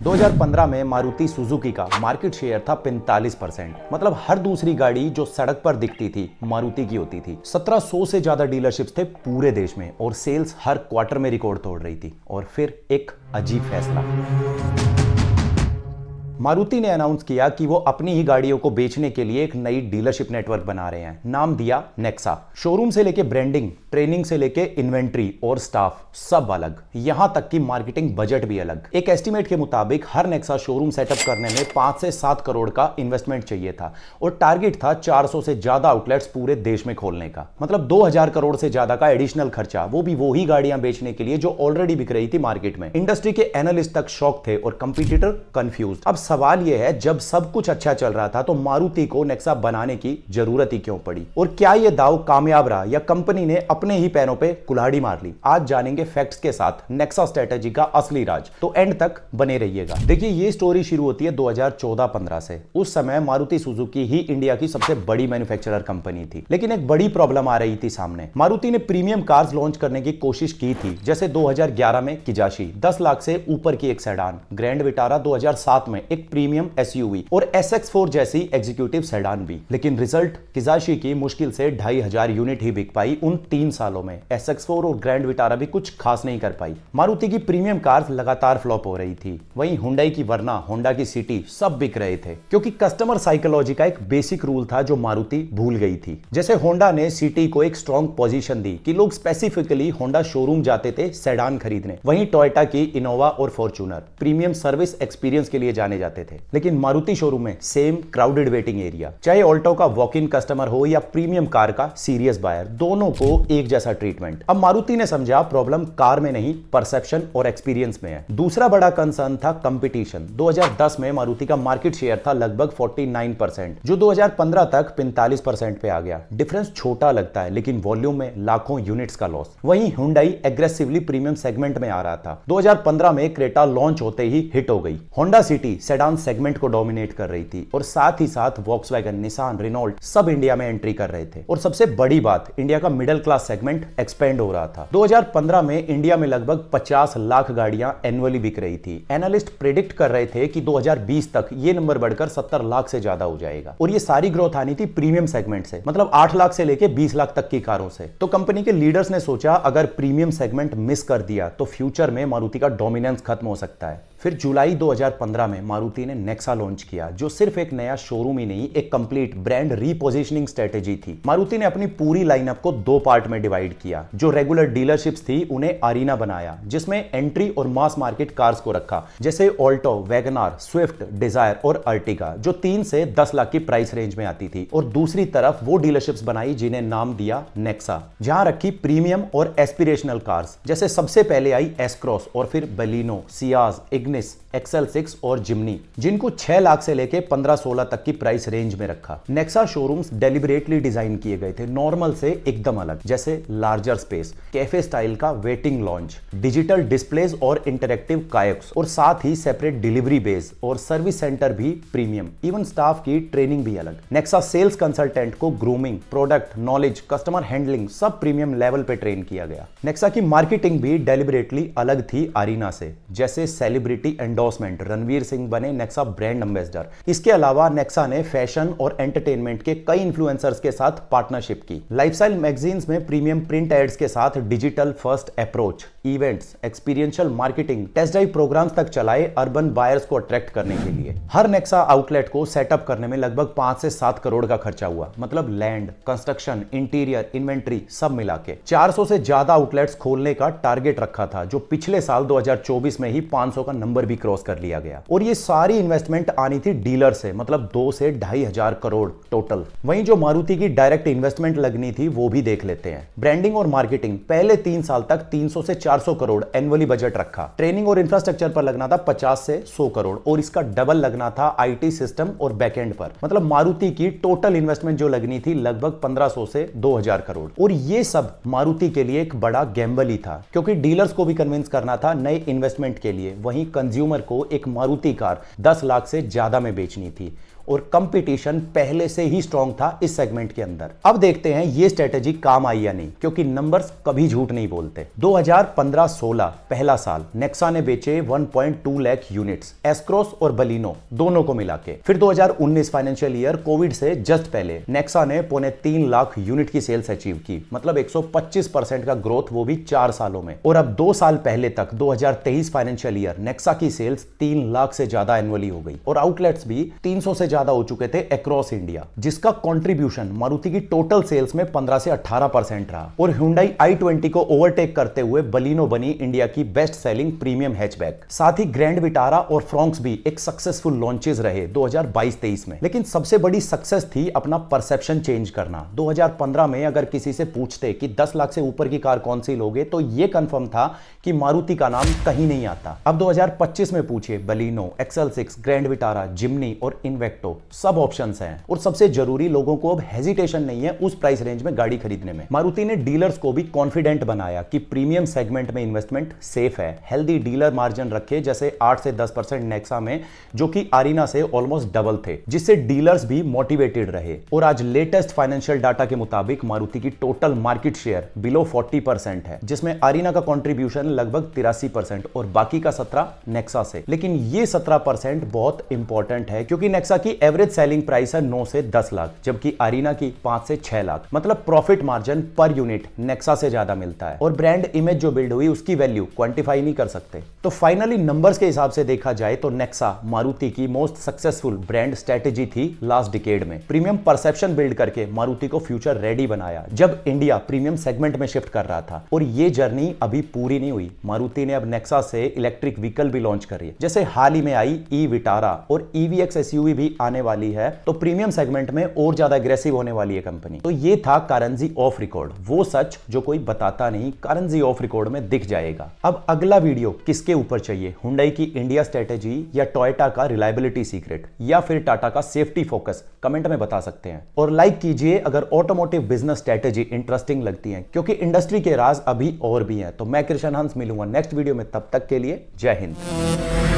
2015 में मारुति सुजुकी का market share था 45%। मतलब हर दूसरी गाड़ी जो सड़क पर दिखती थी मारुति की होती थी। 1700 से ज्यादा डीलरशिप्स थे पूरे देश में और सेल्स हर क्वार्टर में रिकॉर्ड तोड़ रही थी। और फिर एक अजीब फैसला, मारुति ने अनाउंस किया कि वो अपनी ही गाड़ियों को बेचने के लिए एक नई डीलरशिप नेटवर्क बना रहे हैं। नाम दिया नेक्सा। शोरूम से लेके ब्रांडिंग, ट्रेनिंग से लेके इन्वेंट्री और स्टाफ सब अलग, यहां तक कि मार्केटिंग बजट भी अलग। एक एस्टीमेट के मुताबिक हर नेक्सा शोरूम सेटअप करने में 5 से 7 करोड़ का इन्वेस्टमेंट चाहिए था और टारगेट था 400 से ज्यादा आउटलेट्स पूरे देश में खोलने का। मतलब 2000 करोड़ से ज्यादा का एडिशनल खर्चा, वो भी वही गाड़ियां बेचने के लिए जो ऑलरेडी बिक रही थी मार्केट में। इंडस्ट्री के एनालिस्ट तक शॉक थे और कंपटीटर कंफ्यूज। अब सवाल यह है, जब सब कुछ अच्छा चल रहा था तो मारुति को नेक्सा बनाने की जरूरत ही क्यों पड़ी? और क्या यह दाव कामयाब रहा या कंपनी ने अपने ही पैरों पे कुल्हाड़ी मार ली? आज जानेंगे फैक्ट्स के साथ नेक्सा स्ट्रेटेजी का असली राज, तो एंड तक बने रहिएगा। देखिए, ये स्टोरी शुरू होती है 2014-15 से। उस समय मारुति सुजुकी ही इंडिया की सबसे बड़ी मैन्युफैक्चरर कंपनी थी, लेकिन एक बड़ी प्रॉब्लम आ रही थी सामने। मारुति ने प्रीमियम कार्स लॉन्च करने की कोशिश की थी, जैसे 2011 में किजाशी 10 लाख से ऊपर की एक सेडान, ग्रैंड विटारा 2007 में एक प्रीमियम एसयूवी और SX4 जैसी एग्जीक्यूटिव सेडान भी। लेकिन रिजल्ट, किजाशी की मुश्किल से 2500 यूनिट ही बिक पाई उन 3 सालों में। SX4 और ग्रैंड विटारा भी कुछ खास नहीं कर पाई। मारुति की प्रीमियम कार्स लगातार फ्लॉप हो रही थी। वहीं हुंडई की वर्ना, होंडा की सिटी सब बिक रहे थे, क्योंकि कस्टमर साइकोलॉजी का एक बेसिक रूल था जो मारुति भूल गई थी। जैसे होंडा ने सिटी को एक स्ट्रॉन्ग पोजीशन दी कि लोग स्पेसिफिकली होंडा शोरूम जाते थे सेडान खरीदने। वहीं टोयोटा की इनोवा और फॉर्च्यूनर प्रीमियम सर्विस एक्सपीरियंस के लिए जाने जाते थे। लेकिन मारुति शोरूम में सेम क्राउडेड वेटिंग एरिया, चाहे ऑल्टो का वॉक इन कस्टमर हो या प्रीमियम कार का सीरियस बायर, दोनों को एक जैसा ट्रीटमेंट। अब मारुति ने समझा प्रॉब्लम कार में नहीं, परसेप्शन और एक्सपीरियंस में है। दूसरा बड़ा कंसर्न था कंपटीशन। 2010 में मारुति का मार्केट शेयर था लगभग 49%, जो 2015 तक 45% पे आ गया। डिफरेंस छोटा लगता है, लेकिन वॉल्यूम में लाखों यूनिट्स का लॉस। वहीं हुंडई एग्रेसिवली प्रीमियम सेगमेंट में आ रहा था। 2015 में क्रेटा लॉन्च होते ही हिट हो गई। होंडा सिटी सेडान सेगमेंट को डोमिनेट कर रही थी और साथ ही साथ वॉक्सवैगन, निसान, रेनॉल्ट सब इंडिया में एंट्री कर रहे थे। और सबसे बड़ी बात, इंडिया का मिडिल क्लास सेगमेंट एक्सपेंड हो रहा था। 2015 में इंडिया में लगभग 50 लाख गाड़ियां एनुअली बिक रही थी। एनालिस्ट प्रेडिक्ट कर रहे थे कि 2020 तक ये नंबर बढ़कर 70 लाख से ज्यादा हो जाएगा। और ये सारी ग्रोथ आनी थी प्रीमियम सेगमेंट से, मतलब 8 लाख से लेके 20 लाख तक की कारों से। तो कंपनी के लीडर्स ने सोचा, अगर प्रीमियम सेगमेंट मिस कर दिया तो फ्यूचर में मारुति का डोमिनेंस खत्म हो सकता है। फिर जुलाई 2015 में मारुति ने नेक्सा लॉन्च किया, जो सिर्फ एक नया शोरूम ही नहीं, एक कंप्लीट ब्रांड रीपोजिशनिंग स्ट्रेटेजी थी। मारुति ने अपनी पूरी लाइनअप को 2 पार्ट में डिवाइड किया। जो रेगुलर डीलरशिप्स थी उन्हें अरीना बनाया, जिसमें एंट्री और मास मार्केट कार्स को रखा, जैसे ऑल्टो, वैगनार, स्विफ्ट, डिजायर और अर्टिगा, जो 3 से 10 लाख की प्राइस रेंज में आती थी। और दूसरी तरफ वो डीलरशिप्स बनाई जिन्हें नाम दिया नेक्सा, जहां रखी प्रीमियम और एस्पिरेशनल कार्स, जैसे सबसे पहले आई एस क्रॉस और फिर बलिनो, सियाज, XL6 और जिम्नी, जिनको 6 लाख से लेके 15-16 तक की प्राइस रेंज में रखा। नेक्सा शोरूम्स डेलिबरेटली डिजाइन किए गए थे, नॉर्मल से एकदम अलग, जैसे लार्जर स्पेस, कैफे स्टाइल का वेटिंग लॉन्च, डिजिटल डिस्प्लेज और इंटरेक्टिव कायक्स, और साथ ही सेपरेट डिलीवरी बेस और सर्विस सेंटर भी प्रीमियम। इवन स्टाफ की ट्रेनिंग भी अलग। नेक्सा सेल्स कंसल्टेंट को grooming, product knowledge, customer handling सब प्रीमियम लेवल पे ट्रेन किया गया। नेक्सा की मार्केटिंग भी डेलिबरेटली अलग थी अरीना से, जैसे सेलिब्रिटी एंडोर्समेंट, रणवीर सिंह बने नेक्सा ब्रांड एम्बेसडर। इसके अलावा नेक्सा ने फैशन और एंटरटेनमेंट के कई इन्फ्लुएंसर्स के साथ पार्टनरशिप की। लाइफस्टाइल मैगजीन्स में प्रीमियम प्रिंट एड्स के साथ digital first approach, events, experiential marketing, test drive programs तक चलाए अर्बन बायर्स को अट्रैक्ट करने के लिए। हर नेक्सा आउटलेट को सेटअप करने में लगभग 5 से 7 करोड़ का खर्चा हुआ, मतलब लैंड, कंस्ट्रक्शन, इंटीरियर, इन्वेंट्री सब मिला के। 400 से ज्यादा आउटलेट्स खोलने का टारगेट रखा था, जो पिछले साल 2024 में ही 500 का नंबर भी क्रॉस कर लिया गया। और ये सारी इन्वेस्टमेंट आनी थी डीलर से, मतलब 2 से 2500 करोड़ टोटल। वहीं जो मारुति की डायरेक्ट इन्वेस्टमेंट लगनी थी वो भी देख लेते हैं। ब्रांडिंग और मार्केटिंग, पहले 3 साल तक 300 से 400 करोड़ एनुअली बजट रखा। ट्रेनिंग और इंफ्रास्ट्रक्चर पर लगना था 50 से 100 करोड़ और इसका डबल लगना था आईटी सिस्टम और बैकएंड पर। मतलब मारुति की टोटल इन्वेस्टमेंट जो लगनी थी लगभग 1500 से 2000 करोड़। और ये सब मारुति के लिए एक बड़ा गैम्बल ही था, क्योंकि डीलर्स को भी कन्विंस करना था नए इन्वेस्टमेंट के लिए, वहीं कंज्यूमर को एक मारुति कार 10 लाख से ज्यादा में बेचनी थी। और कंपटीशन पहले से ही स्ट्रांग था इस सेगमेंट के अंदर। अब देखते हैं ये स्ट्रेटेजी काम आई या नहीं, क्योंकि नंबर्स कभी झूठ नहीं बोलते। 2015-16 पहला साल नेक्सा ने बेचे 1.2 लाख यूनिट्स एस्क्रॉस और बलिनो दोनों को मिला के। फिर 2019 फाइनेंशियल ईयर कोविड से जस्ट पहले नेक्सा ने 3.25 लाख यूनिट की सेल्स अचीव की, मतलब 125% का ग्रोथ, वो भी 4 सालों में। और अब 2 साल पहले तक 2023 फाइनेंशियल ईयर नेक्सा की सेल्स 3 लाख से ज्यादा एनुअली हो गई और आउटलेट्स भी 300 से ज्यादा हो चुके थे अक्रॉस इंडिया, जिसका कंट्रीब्यूशन मारुति की टोटल सेल्स में 15 से 18% रहा। और Hyundai i20 को ओवरटेक करते हुए बलिनो बनी इंडिया की बेस्ट सेलिंग प्रीमियम हैचबैक। साथ ही ग्रैंड विटारा और फ्रॉन्क्स भी एक सक्सेसफुल लॉन्चेस रहे 2022-23 में। लेकिन सबसे बड़ी सक्सेस थी अपना परसेप्शन चेंज करना। 2015 में अगर किसी से पूछते कि 10 लाख से ऊपर की कार कौन सी लोगे, तो यह कंफर्म था कि मारुति का नाम कहीं नहीं आता। अब 2025 में पूछिए, Baleno, XL6, grand Vitara, Jimny और इन्वेक्टो सब ऑप्शंस हैं। और सबसे जरूरी, लोगों को अब हेजिटेशन नहीं है उस प्राइस रेंज में गाड़ी खरीदने में। मारुति ने डीलर्स को भी कॉन्फिडेंट बनाया कि प्रीमियम सेगमेंट में इन्वेस्टमेंट सेफ है। हेल्दी डीलर मार्जिन रखे, जैसे 8 से 10% नेक्सा में, जो कि आरीना से ऑलमोस्ट डबल थे, जिससे डीलर्स भी मोटिवेटेड रहे। और आज लेटेस्ट फाइनेंशियल डाटा के मुताबिक मारुति की टोटल मार्केट शेयर बिलो 40% है, जिसमें आरीना का कंट्रीब्यूशन लगभग 83% और बाकी का 17 नेक्सा से। लेकिन ये 17% बहुत इंपॉर्टेंट है, क्योंकि नेक्सा की एवरेज सेलिंग प्राइस है 9 से 10 लाख, जबकि आरीना की 5 से 6 लाख। मतलब profit margin per unit Nexa से ज्यादा मिलता है। और ब्रांड इमेज जो बिल्ड हुई, उसकी वैल्यू क्वांटिफाई नहीं कर सकते। तो फाइनली नंबर्स के हिसाब से देखा जाए तो नेक्सा मारुति की मोस्ट सक्सेसफुल ब्रांड स्ट्रेटेजी थी लास्ट डिकेड में। प्रीमियम परसेप्शन बिल्ड करके मारुति को फ्यूचर रेडी बनाया, जब इंडिया प्रीमियम सेगमेंट में शिफ्ट कर रहा था। और ये जर्नी अभी पूरी नहीं हुई। मारुति ने अब नेक्सा से इलेक्ट्रिक व्हीकल भी लॉन्च करी है, जैसे हाल ही में आई ई विटारा, और EVX SUV भी आने वाली है। तो प्रीमियम सेगमेंट में और ज्यादा एग्रेसिव होने वाली है कंपनी। तो ये था कारंजी ऑफ रिकॉर्ड, वो सच जो कोई बताता नहीं, कारंजी ऑफ रिकॉर्ड में दिख जाएगा। अब अगला वीडियो किसके ऊपर चाहिए, हुंडई की इंडिया स्ट्रेटेजी या टोयोटा का रिलायबिलिटी सीक्रेट या फिर टाटा का सेफ्टी फोकस, कमेंट में बता सकते हैं। और लाइक कीजिए अगर ऑटोमोटिव बिजनेस स्ट्रेटेजी इंटरेस्टिंग लगती है, क्योंकि इंडस्ट्री के राज अभी और भी हैं। तो मैं कृष्ण हंस मिलूंगा नेक्स्ट वीडियो में, तब तक के लिए जय हिंद।